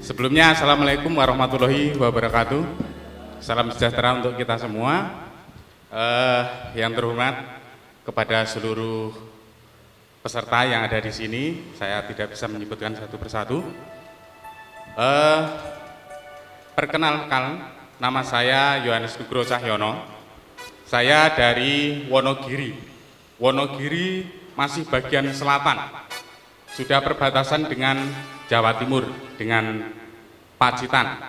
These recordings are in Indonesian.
Sebelumnya, Assalamualaikum warahmatullahi wabarakatuh. Salam sejahtera untuk kita semua. Yang terhormat kepada seluruh peserta yang ada di sini, saya tidak bisa menyebutkan satu persatu. Perkenalkan, nama saya Yohanes Nugroho Cahyono. Saya dari Wonogiri. Wonogiri masih bagian selatan, sudah perbatasan dengan Jawa Timur, dengan Pacitan.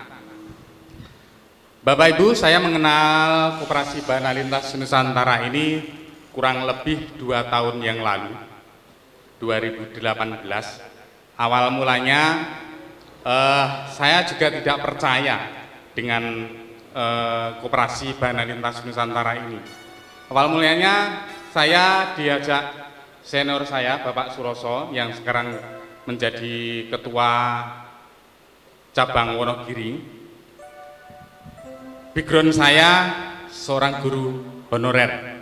Bapak Ibu, saya mengenal Koperasi Bana Lintas Nusantara ini kurang lebih 2 tahun yang lalu, 2018. Awal mulanya saya juga tidak percaya dengan Koperasi Bana Lintas Nusantara ini. Awal mulanya saya diajak senior saya, Bapak Suroso, yang sekarang menjadi ketua cabang Wonogiri. Background saya seorang guru honorer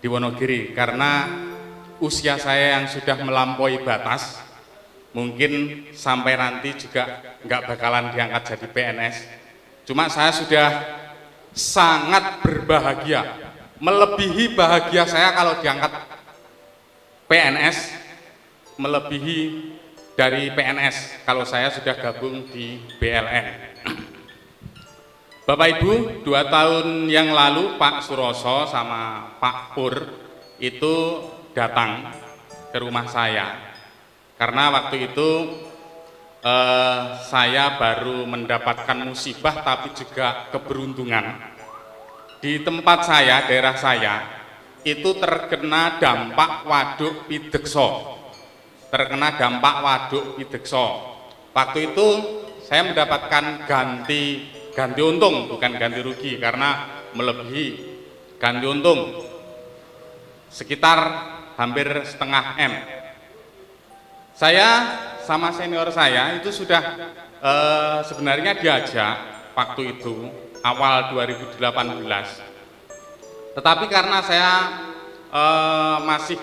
di Wonogiri, karena usia saya yang sudah melampaui batas, mungkin sampai nanti juga nggak bakalan diangkat jadi PNS. Cuma saya sudah sangat berbahagia, melebihi bahagia saya kalau diangkat PNS, melebihi dari PNS kalau saya sudah gabung di BLN. Bapak Ibu, 2 tahun yang lalu Pak Suroso sama Pak Pur itu datang ke rumah saya, karena waktu itu saya baru mendapatkan musibah tapi juga keberuntungan. Di tempat saya, daerah saya itu terkena dampak waduk Pidekso. Waktu itu saya mendapatkan ganti untung, bukan ganti rugi, karena melebihi ganti untung sekitar hampir setengah M. Saya sama senior saya itu sudah sebenarnya diajak waktu itu awal 2018, tetapi karena saya masih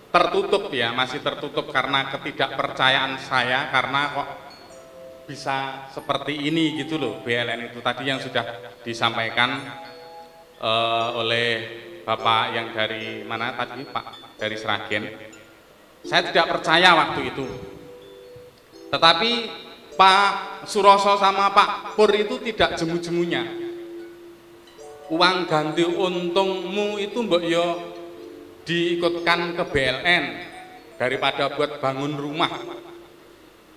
tertutup karena ketidakpercayaan saya, karena kok bisa seperti ini gitu loh BLN itu tadi yang sudah disampaikan oleh Bapak yang dari mana tadi, Pak, dari Sragen. Saya tidak percaya waktu itu, tetapi Pak Suroso sama Pak Pur itu tidak jemu-jemunya. Uang ganti untungmu itu mbok yo diikutkan ke BLN daripada buat bangun rumah,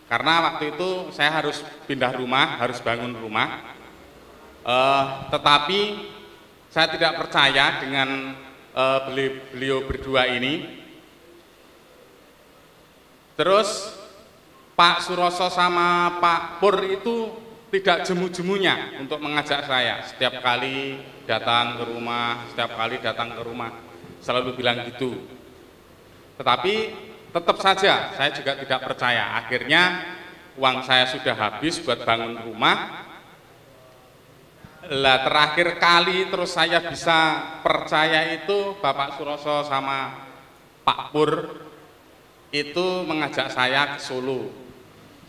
karena waktu itu saya harus pindah rumah, harus bangun rumah. Tetapi saya tidak percaya dengan beliau berdua ini. Terus Pak Suroso sama Pak Pur itu tidak jemu-jemunya untuk mengajak saya. Setiap kali datang ke rumah, selalu bilang gitu. Tetapi tetap saja saya juga tidak percaya. Akhirnya uang saya sudah habis buat bangun rumah. Lah terakhir kali terus saya bisa percaya itu Bapak Suroso sama Pak Pur itu mengajak saya ke Solo,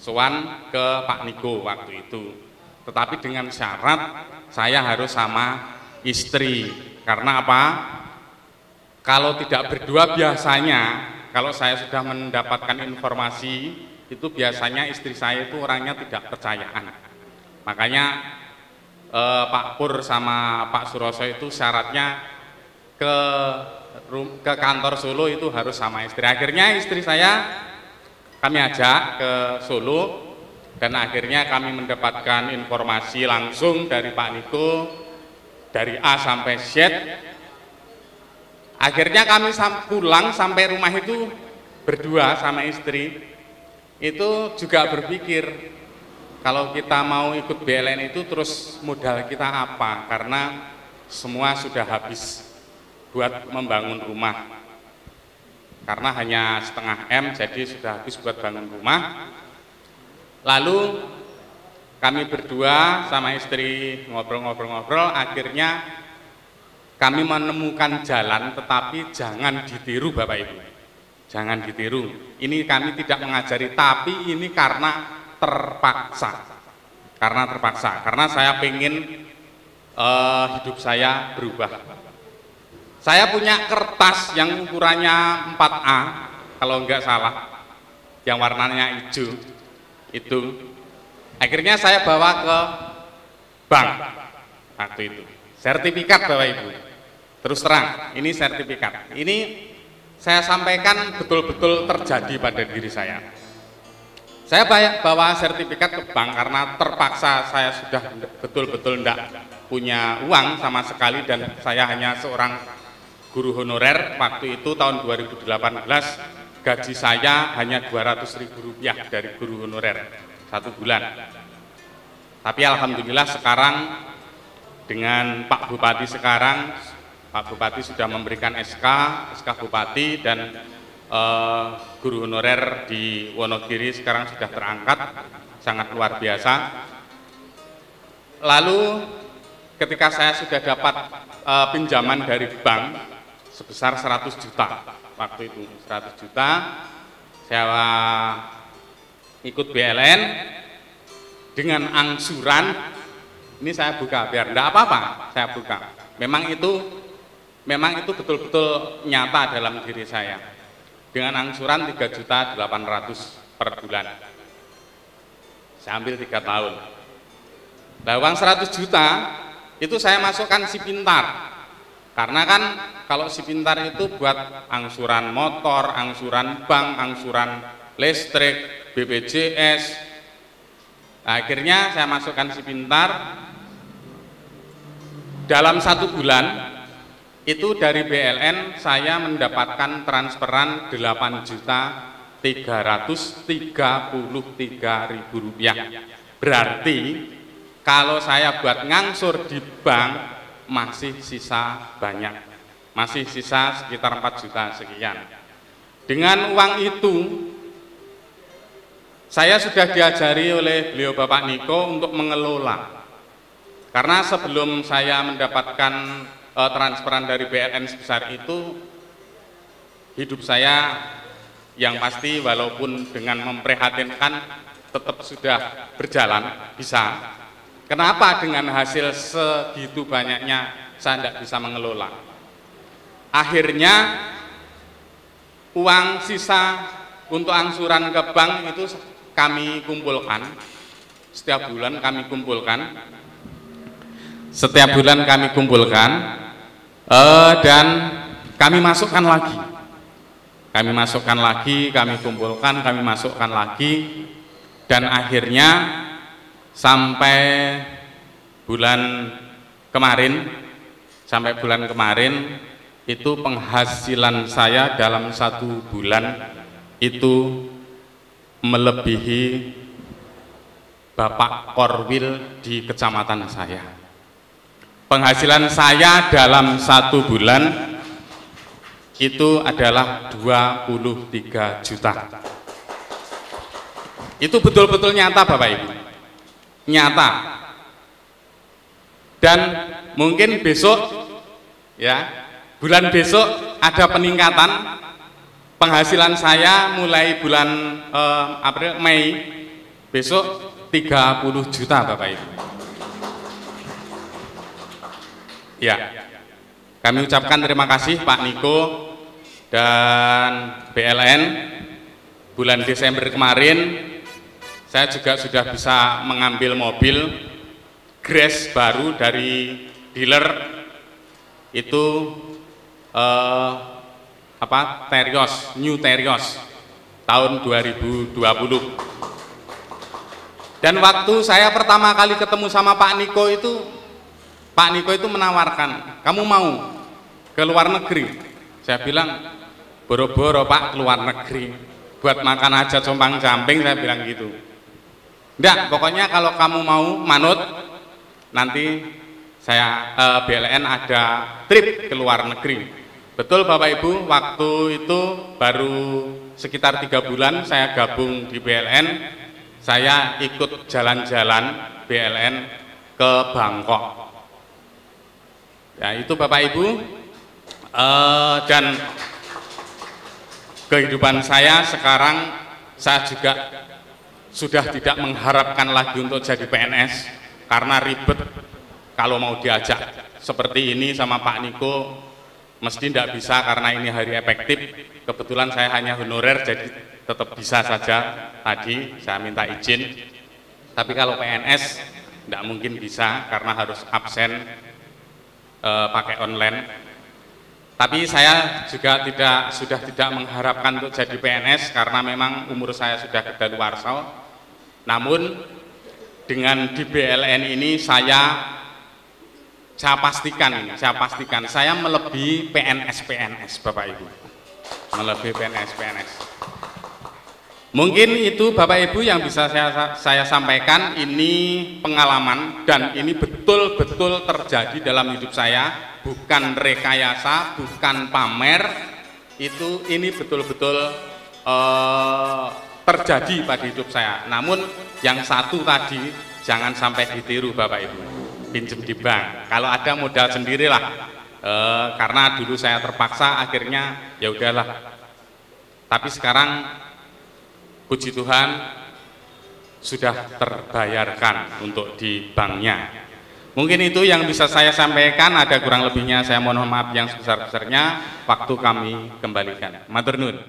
sowan ke Pak Niko waktu itu. Tetapi dengan syarat saya harus sama istri. Karena apa? Kalau tidak berdua, biasanya kalau saya sudah mendapatkan informasi itu biasanya istri saya itu orangnya tidak percayaan. Makanya Pak Pur sama Pak Suroso itu syaratnya ke kantor Solo itu harus sama istri. Akhirnya istri saya kami ajak ke Solo, dan akhirnya kami mendapatkan informasi langsung dari Pak Niko, dari A sampai Z. Akhirnya kami pulang sampai rumah itu berdua sama istri, itu juga berpikir kalau kita mau ikut BLN itu terus modal kita apa, karena semua sudah habis buat membangun rumah, karena hanya setengah M, jadi sudah habis buat bangun rumah. Lalu kami berdua sama istri ngobrol-ngobrol, akhirnya kami menemukan jalan, tetapi jangan ditiru Bapak Ibu, jangan ditiru. Ini kami tidak mengajari, tapi ini karena terpaksa. Karena saya pengen hidup saya berubah. Saya punya kertas yang ukurannya 4A, kalau enggak salah, yang warnanya hijau itu. Akhirnya saya bawa ke bank waktu itu. Sertifikat Bapak Ibu. Terus terang, ini sertifikat. Ini saya sampaikan betul-betul terjadi pada diri saya. Saya bawa sertifikat ke bank karena terpaksa, saya sudah betul-betul tidak punya uang sama sekali dan saya hanya seorang guru honorer. Waktu itu tahun 2018 gaji saya hanya Rp200.000 dari guru honorer 1 bulan. Tapi alhamdulillah sekarang dengan Pak Bupati sekarang, Pak Bupati sudah memberikan SK Bupati dan guru honorer di Wonogiri sekarang sudah terangkat, sangat luar biasa. Lalu ketika saya sudah dapat pinjaman dari bank sebesar 100 juta, waktu itu 100 juta, saya ikut BLN dengan angsuran. Ini saya buka biar enggak apa-apa, saya buka. Memang itu betul-betul nyata dalam diri saya. Dengan angsuran 3.800.000 per bulan. Saya ambil 3 tahun. Nah, uang 100 juta itu saya masukkan si pintar. Karena kan kalau si pintar itu buat angsuran motor, angsuran bank, angsuran listrik, BPJS. Nah, akhirnya saya masukkan si pintar. Dalam 1 bulan itu dari BLN saya mendapatkan transferan Rp8.333.000. Berarti kalau saya buat ngangsur di bank masih sisa banyak, masih sisa sekitar 4 juta sekian. Dengan uang itu saya sudah diajari oleh beliau Bapak Niko untuk mengelola. Karena sebelum saya mendapatkan transferan dari BLN sebesar itu, hidup saya yang pasti walaupun dengan memprihatinkan tetap sudah berjalan, bisa. Kenapa dengan hasil segitu banyaknya saya tidak bisa mengelola? Akhirnya uang sisa untuk angsuran ke bank itu kami kumpulkan, setiap bulan kami kumpulkan. Setiap bulan kami kumpulkan dan kami masukkan lagi. Kami masukkan lagi, kami kumpulkan, kami masukkan lagi, dan akhirnya sampai bulan kemarin itu penghasilan saya dalam 1 bulan itu melebihi Bapak Korwil di kecamatan saya. Penghasilan saya dalam 1 bulan itu adalah 23 juta. Itu betul-betul nyata Bapak Ibu, nyata. Dan mungkin besok, ya, bulan besok ada peningkatan penghasilan saya mulai bulan Mei besok 30 juta Bapak Ibu. Ya, kami ucapkan terima kasih Pak Niko dan BLN. Bulan Desember kemarin saya juga sudah bisa mengambil mobil Grace baru dari dealer itu Terios, New Terios tahun 2020. Dan waktu saya pertama kali ketemu sama Pak Niko itu menawarkan, kamu mau ke luar negeri? Saya bilang, boro-boro Pak, ke luar negeri buat makan aja compang-camping, saya bilang gitu. Enggak, pokoknya kalau kamu mau manut, nanti saya BLN ada trip ke luar negeri. Betul Bapak Ibu, waktu itu baru sekitar 3 bulan saya gabung di BLN, saya ikut jalan-jalan BLN ke Bangkok. Ya, itu Bapak Ibu, dan kehidupan saya sekarang saya juga sudah tidak mengharapkan lagi untuk jadi PNS karena ribet kalau mau diajak seperti ini sama Pak Niko mesti tidak bisa karena ini hari efektif. Kebetulan saya hanya honorer jadi tetap bisa saja tadi saya minta izin, tapi kalau PNS tidak mungkin bisa karena harus absen pakai online. Tapi saya juga sudah tidak mengharapkan untuk jadi PNS karena memang umur saya sudah kedaluarsa. Namun dengan di BLN ini saya pastikan saya melebihi PNS Bapak Ibu, melebihi PNS. Mungkin itu Bapak Ibu yang bisa saya sampaikan. Ini pengalaman dan ini betul-betul terjadi dalam hidup saya, bukan rekayasa, bukan pamer. Ini betul-betul terjadi pada hidup saya. Namun yang satu tadi jangan sampai ditiru Bapak Ibu, pinjem di bank. Kalau ada modal sendirilah, karena dulu saya terpaksa, akhirnya ya udahlah. Tapi sekarang puji Tuhan sudah terbayarkan untuk di banknya. Mungkin itu yang bisa saya sampaikan. Ada kurang lebihnya saya mohon maaf yang sebesar-besarnya. Waktu kami kembalikan. Matur nuwun.